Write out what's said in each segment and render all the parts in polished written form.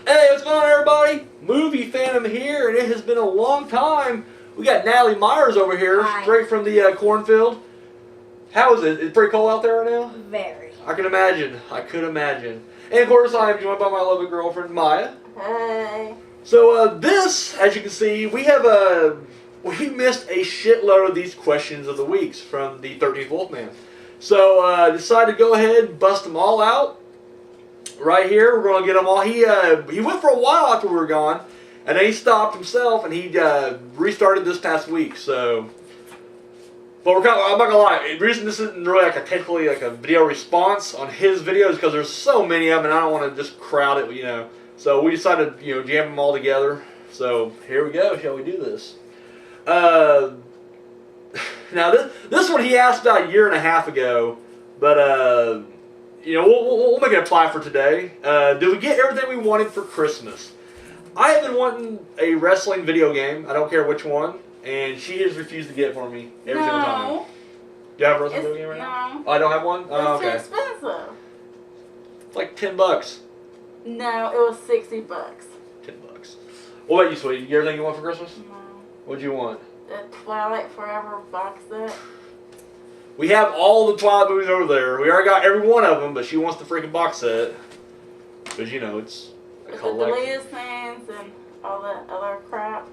Hey, what's going on, everybody? Movie Phantom here, and it has been a long time. We got Natalie Myers over here, Hi. straight from the cornfield. How is it? It's pretty cold out there right now? Very. I can imagine. I could imagine. And of course, I am joined by my lovely girlfriend, Maya. Hey. So this, as you can see, we have we missed a shitload of these questions of the weeks from the 13th Wolfman. So decided to go ahead and bust them all out. Right here, we're going to get them all. He went for a while after we were gone, and then he stopped himself, and he restarted this past week. So, but I'm not gonna lie. The reason this isn't really technically a video response on his videos because there's so many of them, and I don't want to just crowd it, you know. So we decided to jam them all together. So here we go. Shall we do this? Now this one he asked about a year and a half ago, but we'll make it apply for today. Did we get everything we wanted for Christmas? I have been wanting a wrestling video game. I don't care which one, and she has refused to get it for me every single time. Do you have a wrestling video game right now? Oh, I don't have one? Oh, okay. It's too expensive. It's like $10. No, it was $60. $10. What about you, sweetie? You get everything you want for Christmas? No. What'd you want? The Twilight Forever box set. We have all the Twilight movies over there. We already got every one of them, but she wants the freaking box set. Because, it's a With collection. the deleted scenes and all that other crap.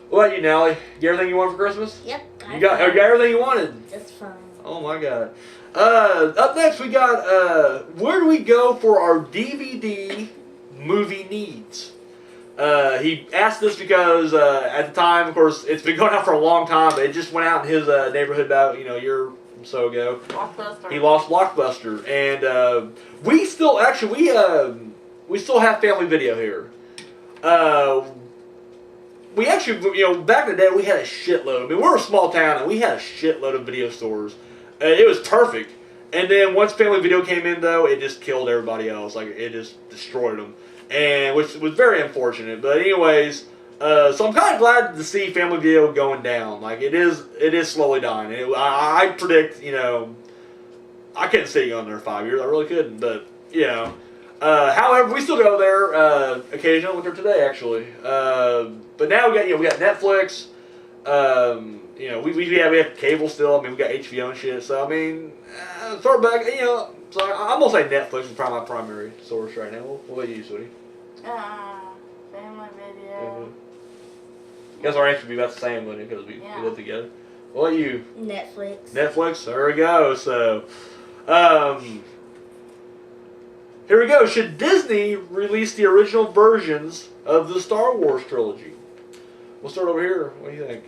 What about you, Natalie? Get everything you want for Christmas? Yep. You got everything you wanted? Just fine. Oh my god. Up next we got, where do we go for our DVD movie needs? He asked this because at the time, of course, it's been going out for a long time, but it just went out in his neighborhood about a year or so ago. Blockbuster. He lost Blockbuster, and we still we still have Family Video here. We actually, back in the day, we had a shitload. I mean, we're a small town, and we had a shitload of video stores. It was perfect. And then once Family Video came in, though, it just killed everybody else. Like, it just destroyed them. And which was very unfortunate. But anyways, so I'm kind of glad to see Family Video going down. Like, it is slowly dying. I predict, I couldn't see it going there 5 years. I really couldn't. But, however, we still go there occasionally. Went there today, actually. But now we got Netflix. We have cable still. I mean, we got HBO and shit. So I mean, sort of back. So I'm gonna say Netflix is probably my primary source right now. What about you, sweetie? Family Video. I guess our answer would be about the same, wouldn't it? Because we live together. What about you? Netflix. Netflix. There we go. So, here we go. Should Disney release the original versions of the Star Wars trilogy? We'll start over here. What do you think?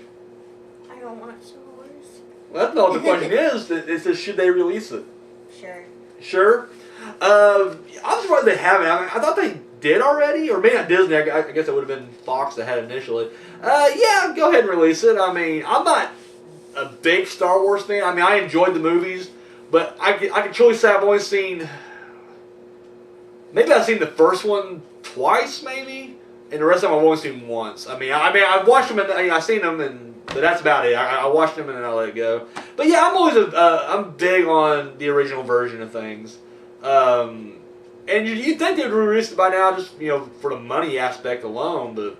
I don't want Star Wars. Well, that's not what the question is. It says, should they release it? Sure. Sure. I'm surprised they haven't. I mean, I thought they did already, or maybe not Disney. I guess it would have been Fox that had it initially. Yeah, go ahead and release it. I mean, I'm not a big Star Wars fan. I mean, I enjoyed the movies, but I can truly say I've only seen. Maybe I've seen the first one twice, maybe. And the rest of them I've only seen once. I mean, I've watched them and I've seen them, but that's about it. I watched them and then I let it go. But yeah, I'm always I'm big on the original version of things. And you'd think they'd release it by now, just for the money aspect alone. But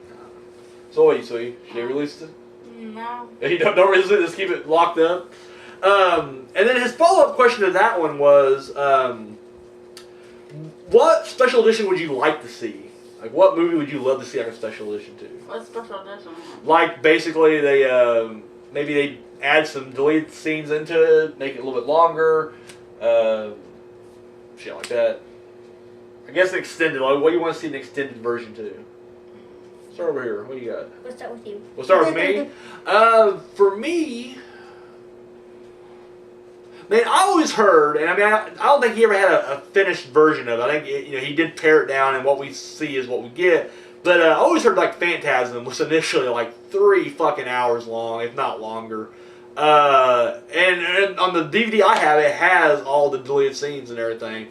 so what do you should they release it? No. You don't release it. Just keep it locked up. And then his follow-up question to that one was, what special edition would you like to see? Like, what movie would you love to see like a special edition to? What special edition? Like, basically, they maybe they add some deleted scenes into it, make it a little bit longer, shit like that. I guess extended. Like, what do you want to see an extended version to? Start over here. What do you got? We'll start with you. We'll start with me. For me. Man, I always heard, and I mean, I don't think he ever had a finished version of it. I think he did pare it down, and what we see is what we get. But I always heard like Phantasm was initially like 3 fucking hours long, if not longer. And on the DVD I have, it has all the deleted scenes and everything.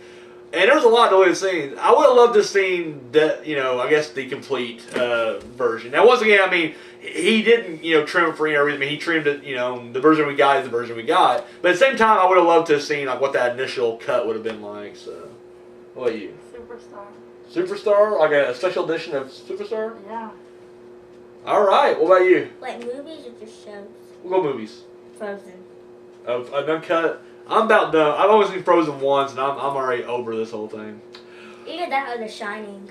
And there's a lot of deleted scenes. I would have loved to have seen that, I guess the complete version. Now, once again, I mean, he didn't, trim for everything. I mean, he trimmed it, the version we got is the version we got. But at the same time, I would have loved to have seen like what that initial cut would have been like. So, what about you? Superstar. Superstar, like a special edition of Superstar. Yeah. All right. What about you? Like movies or just shows? We'll go movies. Frozen. Of an uncut. I'm about done. I've only seen Frozen once, and I'm already over this whole thing. Either that or The Shining.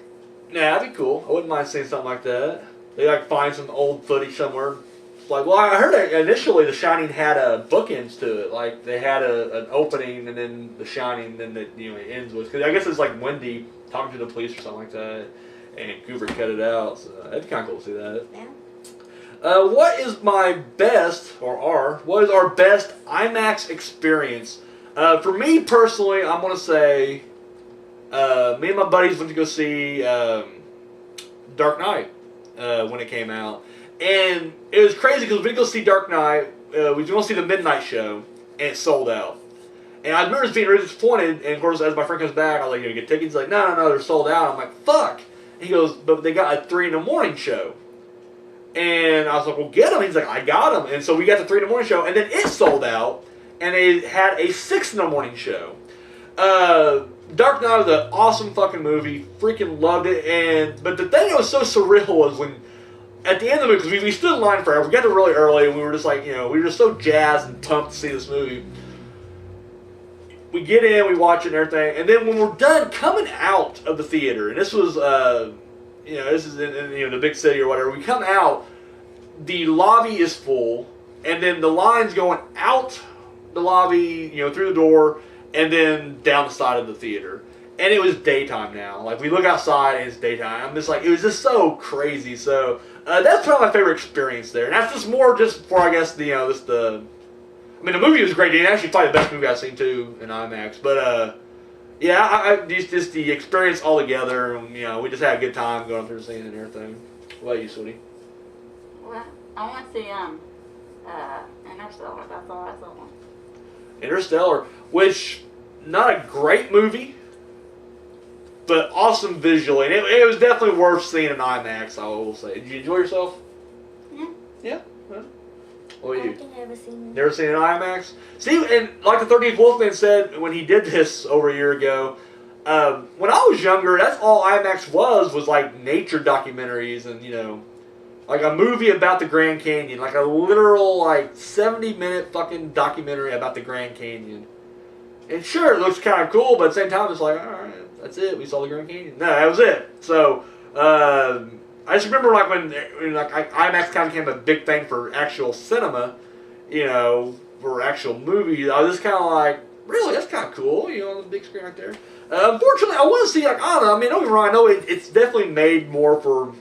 Yeah, that'd be cool. I wouldn't mind seeing something like that. They like find some old footage somewhere. It's like, well, I heard that initially The Shining had bookends to it. Like they had an opening, and then The Shining, then it ends with. Cause I guess it's like Wendy talking to the police or something like that, and Kubrick cut it out. So that'd be kind of cool to see that. Yeah. What is my best, what is our best IMAX experience? For me personally, I'm going to say, me and my buddies went to go see Dark Knight when it came out. And it was crazy because we went to go see Dark Knight, we were going to see the midnight show, and it sold out. And I remember just being really disappointed, and of course, as my friend comes back, I was like, you get tickets? He's like, no, they're sold out. I'm like, fuck. And he goes, but they got a 3 a.m. show. And I was like, well, get them. He's like, I got them. And so we got the 3 a.m. show, and then it sold out, and they had a 6 a.m. show. Dark Knight was an awesome fucking movie. Freaking loved it. But the thing that was so surreal was when, at the end of the movie, because we stood in line forever, we got there really early, and we were just like, we were just so jazzed and pumped to see this movie. We get in, we watch it and everything, and then when we're done coming out of the theater, and this was, this is in the big city or whatever, we come out, the lobby is full, and then the line's going out the lobby, through the door, and then down the side of the theater. And it was daytime now. Like, we look outside and it's daytime. I'm just like, it was just so crazy. So, that's probably my favorite experience there. And that's just more just for, I guess, the movie was great. It's actually probably the best movie I've seen, too, in IMAX. But, yeah, just the experience all together. And, we just had a good time going through the scene and everything. What about you, sweetie? Well, I want to see Interstellar. That's all I saw. Interstellar, which, not a great movie, but awesome visually. And it was definitely worth seeing in IMAX, I will say. Did you enjoy yourself? Yeah. Yeah? What about you? I don't think I've ever seen it. Never seen it in IMAX? See, and like the 13th Wolfman said when he did this over a year ago, when I was younger, that's all IMAX was like nature documentaries and, like a movie about the Grand Canyon. Like a literal, 70-minute fucking documentary about the Grand Canyon. And sure, it looks kind of cool, but at the same time, it's like, alright, that's it. We saw the Grand Canyon. No, that was it. So, I just remember when IMAX kind of became a big thing for actual cinema, for actual movies. I was just kind of like, really, that's kind of cool, on the big screen right there. Unfortunately, I want to see, I don't know, don't get me wrong, I know it's definitely made more for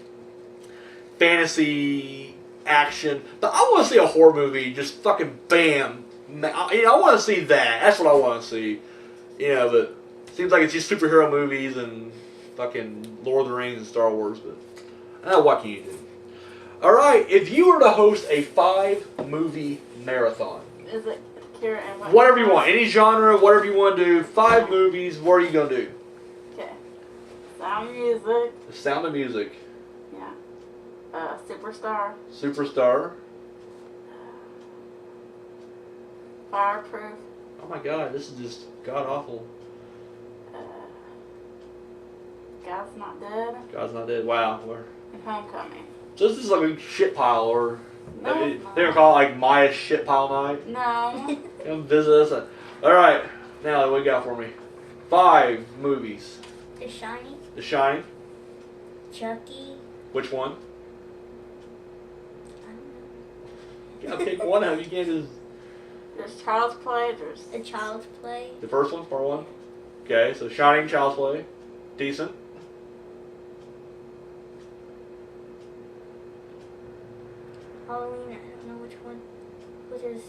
fantasy action, but I want to see a horror movie just fucking bam. I want to see that. That's what I want to see. But it seems like it's just superhero movies and fucking Lord of the Rings and Star Wars, but what can you do? Alright, if you were to host a 5-movie marathon. Is it Kira and whatever you want, any genre, whatever you want to do, 5 movies, what are you going to do? Okay. Sound of Music. The Sound of Music. Yeah. Superstar. Superstar. Fireproof. Oh my god, this is just god awful. God's Not Dead. God's Not Dead. Wow. And Homecoming. So this is like a shit pile, or No. they don't call it like Maya's shit pile night. No. Come visit us. Alright, Natalie, what you got for me? 5 movies. The Shining. The Shining. Chucky. Which one? I don't know. You gotta pick one of them. You can't just... There's Child's Play. There's The Child's Play. The first one, part 1. Okay, so Shining, Child's Play. Decent. Halloween. I don't know which one. With his niece,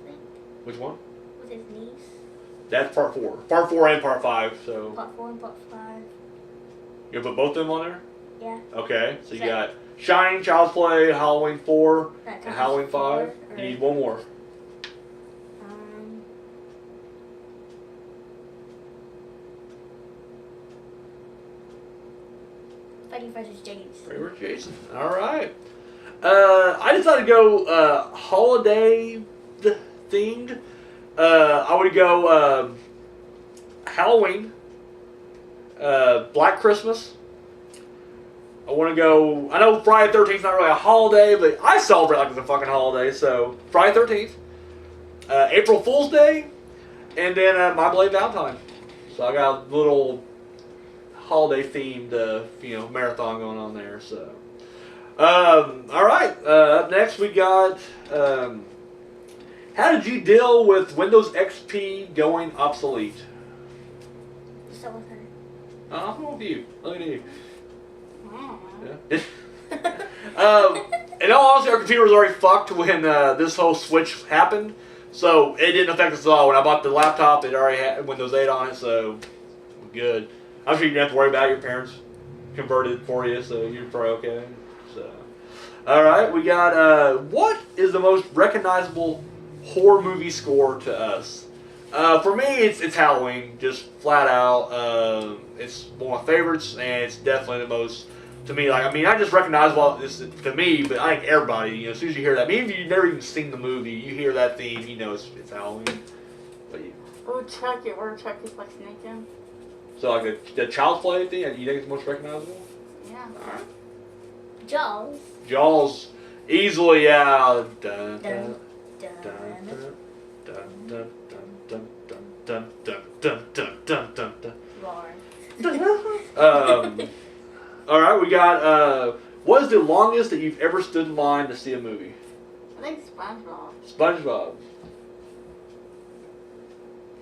I think. Which one? With his niece. That's part 4. Part 4 and part 5, so... Part 4 and part 5. You gonna put both of them on there? Yeah. Okay, so you got Shining, Child's Play, Halloween 4, and Halloween 5. 4, You need one more. Freddy vs. Jason. Freddy vs. Jason. Alright. I decided to go holiday themed. I would go Halloween, Black Christmas. I want to go. I know Friday the 13th is not really a holiday, but I celebrate like it's a fucking holiday. So Friday the 13th, April Fool's Day, and then My Bloody Valentine. So I got a little holiday themed, marathon going on there. So, all right. Up next we got. How did you deal with Windows XP going obsolete? So with her. I'm going with you. Look at you. Oh. Yeah. In all honesty, our computer was already fucked when this whole switch happened, so it didn't affect us at all. When I bought the laptop, it already had Windows 8 on it, so we're good. I'm sure you didn't have to worry about it. Your parents converted it for you, so you're probably okay. So, all right, we got what is the most recognizable horror movie score to us? For me, it's Halloween, just flat out. It's one of my favorites, and it's definitely the most. To me, I just recognize what this to me, but I think everybody, as soon as you hear that, even if you've never even seen the movie, you hear that theme, you know it's Halloween. But Oh, Chucky, where Chucky's like sneaking. so like the Child's Play thing, you think it's the most recognizable? Yeah. All right. Jaws. Jaws, easily, yeah. Dun, Dun, dun, dun, dun, dun, dun, dun, dun, dun, dun, dun, dun, dun, dun. Roar. All right, we got. What is the longest that you've ever stood in line to see a movie? I think SpongeBob. SpongeBob.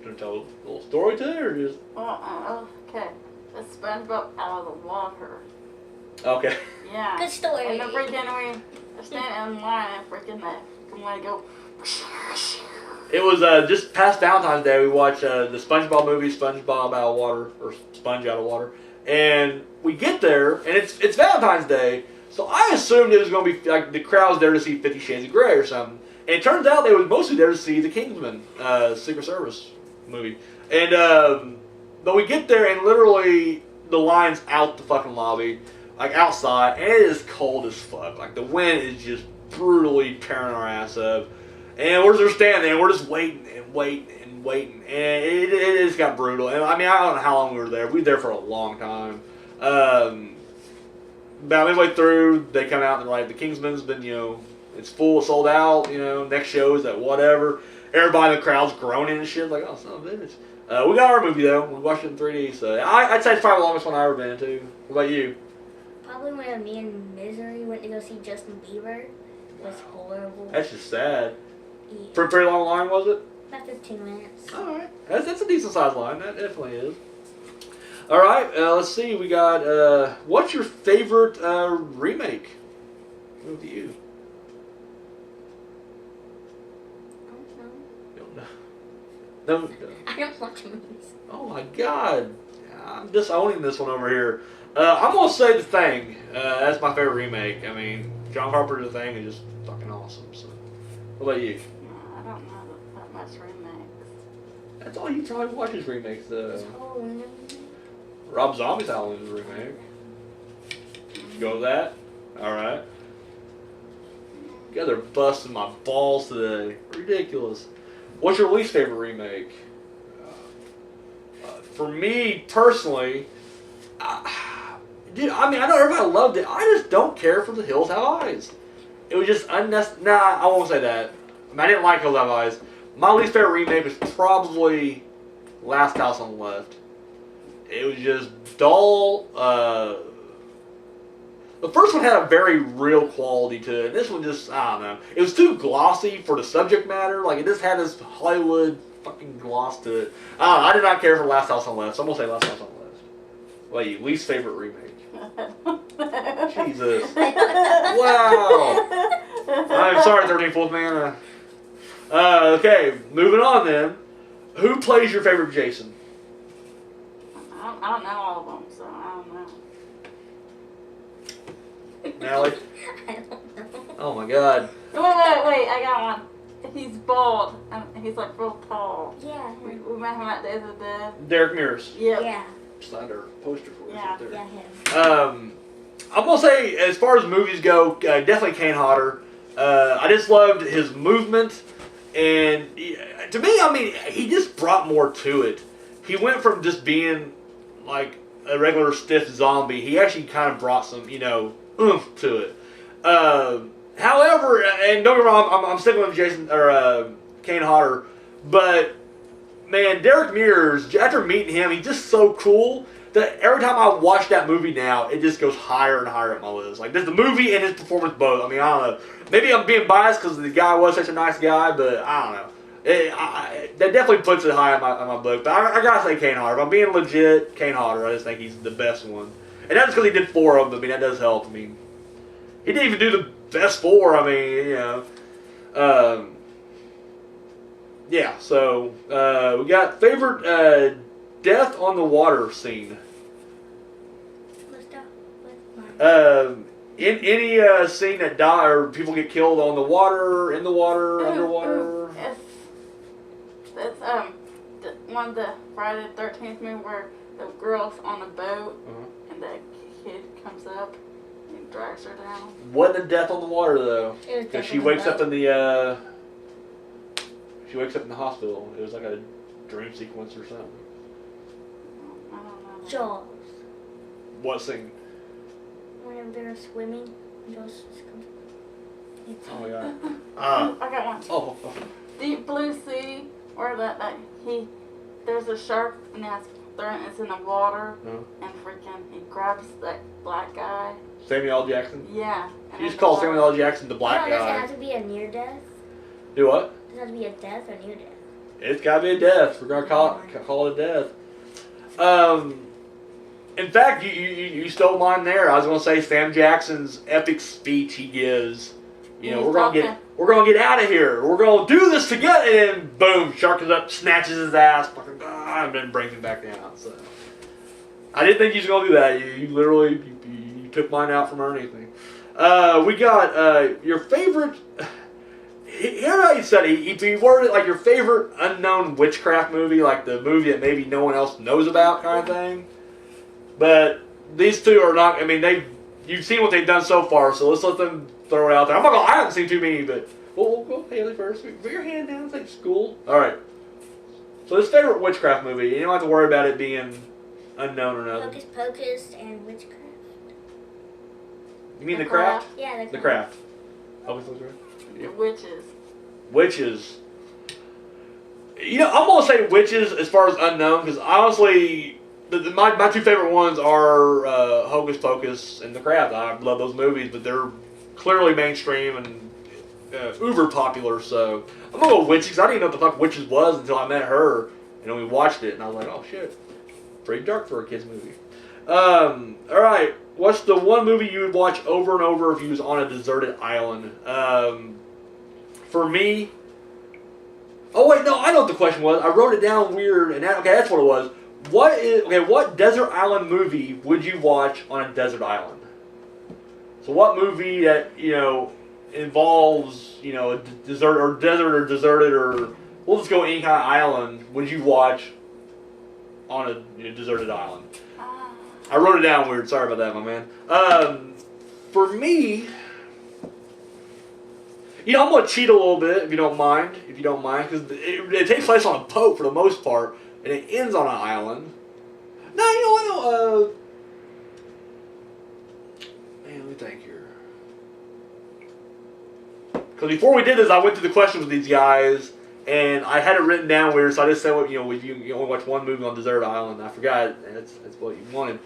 Do you want to tell a little story to it, or just? Okay. It's SpongeBob out of the water. Okay. Yeah. Good story. And the freaking we stand in line and freaking I'm gonna go. It was just past Valentine's Day. We watched the SpongeBob movie, SpongeBob Out of Water, or Sponge Out of Water, and we get there, and it's Valentine's Day, so I assumed it was going to be like the crowd's there to see 50 Shades of Grey or something, and it turns out they were mostly there to see the Kingsman Secret Service movie, and but we get there, and literally the line's out the fucking lobby, like outside, and it is cold as fuck. Like the wind is just brutally tearing our ass up. And we're just standing there, and we're just waiting and waiting and waiting, and it just got brutal. And I mean, I don't know how long we were there. We were there for a long time. About midway through, they come out and they're like, the Kingsman's been, it's full, sold out. Next show is at whatever. Everybody in the crowd's groaning and shit. Like, oh, son of a bitch. We got our movie though. We watched it in 3D, so I'd say it's probably the longest one I've ever been to. What about you? Probably when me and Misery went to go see Justin Bieber. It was horrible. That's just sad. Yeah. For a pretty long line, was it? About 15 minutes. All right, that's a decent sized line. That definitely is. All right, let's see. We got what's your favorite remake? What with you? I don't know. No. I don't watch movies. Oh my God, I'm disowning this one over here. I'm gonna say The Thing. That's my favorite remake. I mean, John Carpenter's The Thing is just fucking awesome. So, what about you? I don't know that much remakes. That's all you probably watch is remakes, though. Oh, no. Rob Zombie's Halloween is a remake. You go with that? Alright. You guys are busting my balls today. Ridiculous. What's your least favorite remake? For me, personally, dude, I mean, I know everybody loved it. I just don't care for The Hills Have Eyes. It was just unnecessary. Nah, I won't say that. I mean, I didn't like Hills Have Eyes. My least favorite remake was probably Last House on the Left. It was just dull. The first one had a very real quality to it. And this one just, I don't know. It was too glossy for the subject matter. Like, it just had this Hollywood fucking gloss to it. I don't know. I did not care for Last House on the Left, so I'm going to say Last House on the Left. Wait, least favorite remake? Jesus. Wow. I'm sorry, 13th Wolfman. Okay, moving on then. Who plays your favorite Jason? I don't know all of them, so I don't know. Natalie? I don't know. Oh my God. Wait, I got one. He's bald, and he's like real tall. Yeah. We met him at Days of the Dead. Derek Mears. Yep. Yeah. Signed our poster for us Yeah. right there. Yeah, him. I'm gonna say, as far as movies go, definitely Kane Hodder. I just loved his movement, and to me, I mean, he just brought more to it. He went from just being like a regular stiff zombie. He actually kind of brought some, oomph to it. However, and don't get me wrong, I'm sticking with Jason or Kane Hodder, but man, Derek Mears, after meeting him, he's just so cool that every time I watch that movie now, it just goes higher and higher up my list. Like, there's the movie and his performance both. I mean, I don't know. Maybe I'm being biased because the guy was such a nice guy, but I don't know. That definitely puts it high on my book. But I gotta say Kane Hodder. If I'm being legit, Kane Hodder. I just think he's the best one. And that's because he did 4 of them. I mean, that does help. I mean, he didn't even do the best 4. I mean, yeah, so we got favorite death on the water scene. Let's start with mine. In any scene that die or people get killed on the water, in the water, underwater. It's one of the Friday the 13th movie where the girl's on a boat and the kid comes up and drags her down. Wasn't a death on the water though, It was because she definitely wakes up boat. in the she wakes up in the hospital. It was like a dream sequence or something. I don't know. Jaws. What scene? Whenever they're swimming, Jaws just comes. It's Oh yeah. I got one. Oh. Deep Blue Sea, where there's a shark and it's in the water and freaking he grabs that black guy. Samuel L. Jackson. Yeah. You just call Samuel L. Jackson the black Does it guy. have to be a near death? Do what? Does it have to be a death or near death? It's gotta be a death. We're gonna call it a death. In fact, you stole mine there. I was gonna say Sam Jackson's epic speech he gives. We're gonna get out of here. We're gonna do this together. And then boom, shark is up, snatches his ass, fucking, and then brings him back down. So I didn't think he was gonna do that. You literally you took mine out from underneath me. We got your favorite. Here I said if you worded it like your favorite unknown witchcraft movie, like the movie that maybe no one else knows about, kind of thing. But these two are not. I mean, you've seen what they've done so far, so let's let them throw it out there. I haven't seen too many, but we'll go Haley first. Put your hand down. It's like school. All right. So this favorite witchcraft movie, you don't have to worry about it being unknown or nothing. Hocus Pocus and Witchcraft. You mean The Craft? Yeah, The Craft. Hocus Pocus. Yeah. Witches. Witches. I'm gonna say witches as far as unknown, because honestly, my 2 favorite ones are Hocus Pocus and The Craft. I love those movies, but they're clearly mainstream and uber popular. So I'm gonna go witches. I didn't even know what the fuck witches was until I met her, and then we watched it, and I was like, oh shit, pretty dark for a kids movie. All right, what's the one movie you would watch over and over if you was on a deserted island? For me. Oh wait, no, I know what the question was. I wrote it down weird, and that's what it was. What desert island movie would you watch on a desert island? So what movie that involves a desert or deserted or we'll just go any kind of island would you watch on a deserted island? I wrote it down weird. Sorry about that, my man. For me. I'm going to cheat a little bit, if you don't mind, because it takes place on a boat for the most part, and it ends on an island. No, I know, man, let me think here. Because before we did this, I went through the questions with these guys, and I had it written down weird, so I just said, if you only watch one movie on a desert island, I forgot, and that's what you wanted.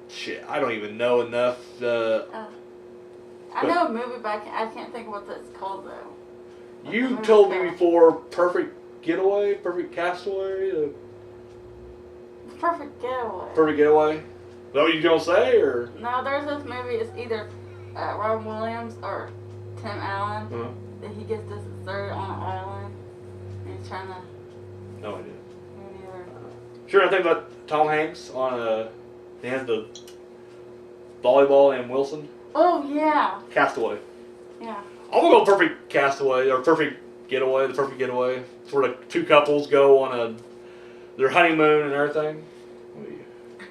Shit, I don't even know enough. I know a movie, but I can't think of what it's called though. You told me before, Perfect Getaway, Perfect Castaway. Perfect Getaway. Perfect Getaway. Is that what you gonna say, or? No, there's this movie. It's either Robin Williams or Tim Allen. Uh-huh. That he gets this deserted on an island, and he's trying to. No idea. Me neither. Sure, I think about Tom Hanks on he has the volleyball and Wilson. Oh yeah. Castaway. Yeah. I'm gonna go Perfect Castaway or Perfect Getaway. The Perfect Getaway. It's where the 2 couples go on their honeymoon and everything.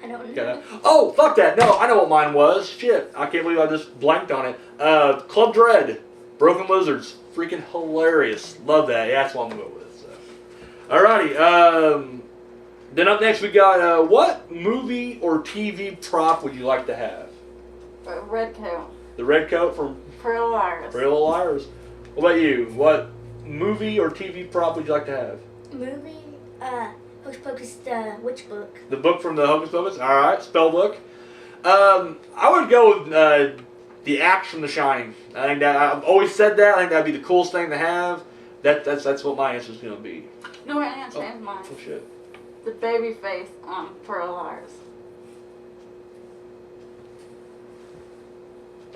I don't know. Okay. Oh, fuck that. No, I know what mine was. Shit. I can't believe I just blanked on it. Club Dread. Broken Lizards. Freaking hilarious. Love that. Yeah, that's what I'm going to go with. Alrighty. Then up next we got what movie or TV prop would you like to have? A red coat. The red coat from Pretty Little Liars. Pretty Little Liars. What about you? What movie or TV prop would you like to have? Movie, Hocus Pocus, the witch book. The book from the Hocus Pocus? Alright, spell book. I would go with the axe from The Shining. I think that I've always said that. I think that'd be the coolest thing to have. That's what my answer's gonna be. No, I didn't change mine. Oh shit. The baby face on Pretty Little Liars.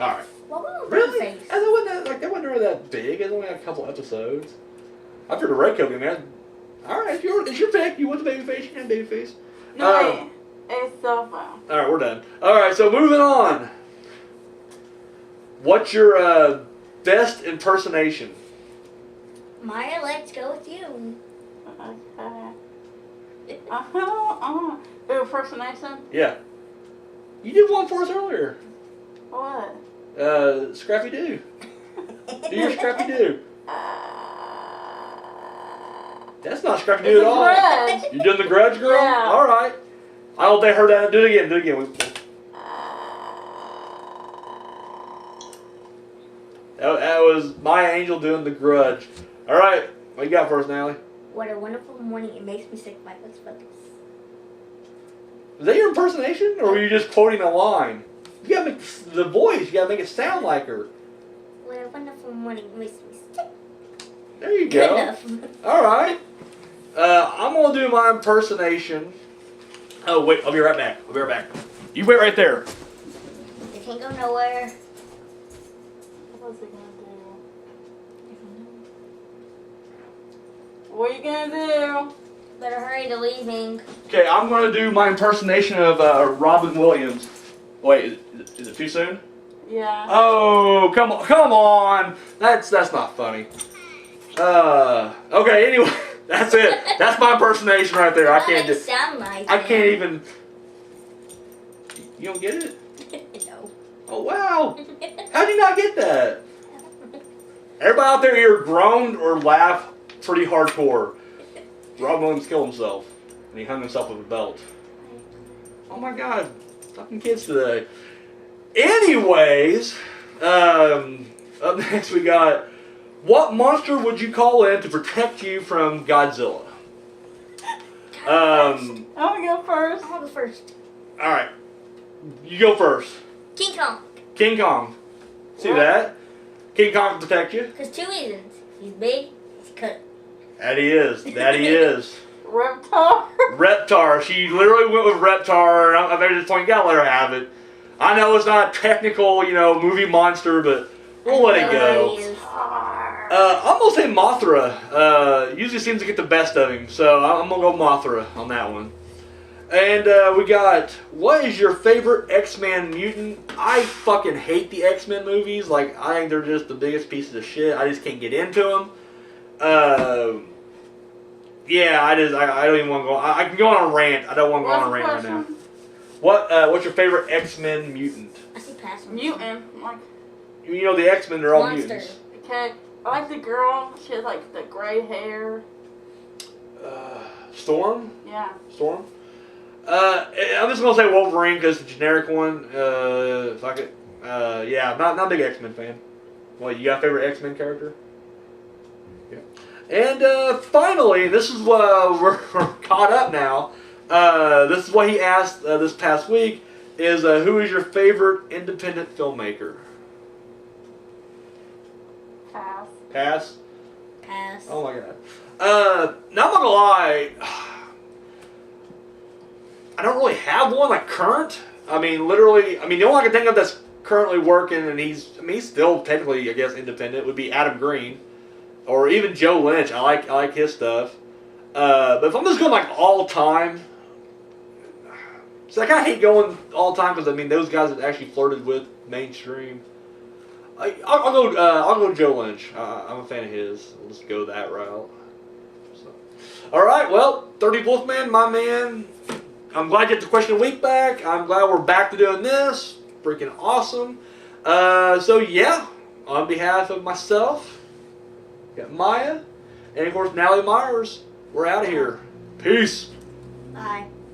Alright. What was Really? face? That wasn't really that big. It's only a couple episodes. After the red coat, man. Alright, it's your pick. You want the baby face? You can have baby face. No, wait. It's cell phone. Alright, we're done. Alright, so moving on. What's your best impersonation? Maya, let's go with you. Okay. Impersonation? Yeah. You did one for us earlier. What? Scrappy Doo. Do your Scrappy Doo. That's not Scrappy Doo at all. Grudge. You doing the Grudge, girl? Yeah. Alright. I don't think I heard that. Do it again. Do it again. That was Maya Angel doing the Grudge. Alright. What you got for us, Natalie? What a wonderful morning. It makes me sick my let's focus. Is that your impersonation? Or were you just quoting a line? You gotta make the voice. You gotta make it sound like her. What a wonderful morning. It makes me sick. There you Good go. enough. Alright. I'm gonna do my impersonation. Oh, wait. I'll be right back. You wait right there. They can't go nowhere. What's he gonna do? What are you gonna do? Better hurry to leaving. Okay, I'm gonna do my impersonation of Robin Williams. Wait, is it too soon? Yeah. Oh, come on! That's not funny. Okay. Anyway, that's it. That's my impersonation right there. I can't just. Sound like I can't even. You don't get it? No. Oh wow! How'd you not get that? Everybody out there either groaned or laughed pretty hardcore. Robin Williams killed himself, and he hung himself with a belt. Oh my God, fucking kids today. Anyways, up next we got, what monster would you call in to protect you from Godzilla? I'm gonna go first. I'll go first. All right, you go first. King Kong. King Kong. See What? that? King Kong can protect you. Because 2 reasons. He's big, he's cut. That he is. That he is. Reptar. Reptar. She literally went with Reptar. I'm at this point, you gotta let her have it. I know it's not a technical, movie monster, but we'll let it go. I'm gonna say Mothra. Usually seems to get the best of him, so I'm gonna go Mothra on that one. And we got, what is your favorite X-Men mutant? I fucking hate the X-Men movies. Like, I think they're just the biggest pieces of shit. I just can't get into them. Yeah, I don't even want to go. I can go on a rant. I don't want to go on a rant right now. What's your favorite X-Men mutant? I see past him. Mutant. Like, The X-Men, they're all Monster. mutants. okay. I like the girl. She has like the gray hair. Storm? Yeah. Storm? I'm just gonna say Wolverine because the generic one. Fuck it. Yeah, not a big X-Men fan. Well, you got a favorite X-Men character? Yeah. And finally, this is what we're caught up now. This is what he asked this past week: is who is your favorite independent filmmaker? Pass. Pass. Pass. Oh my God. Now I'm not gonna lie. I don't really have one like current. The only one I can think of that's currently working and he's still technically, I guess, independent would be Adam Green, or even Joe Lynch. I like his stuff. But if I'm just going like all time, so I kind of hate going all time because those guys that actually flirted with mainstream. I'll go Joe Lynch. I'm a fan of his. We'll just go that route. So. All right, well, 30 Wolfman, my man. I'm glad you got the question of the week back. I'm glad we're back to doing this. Freaking awesome. So yeah, on behalf of myself, got Maya, and of course Natalie Myers. We're out of here. Peace.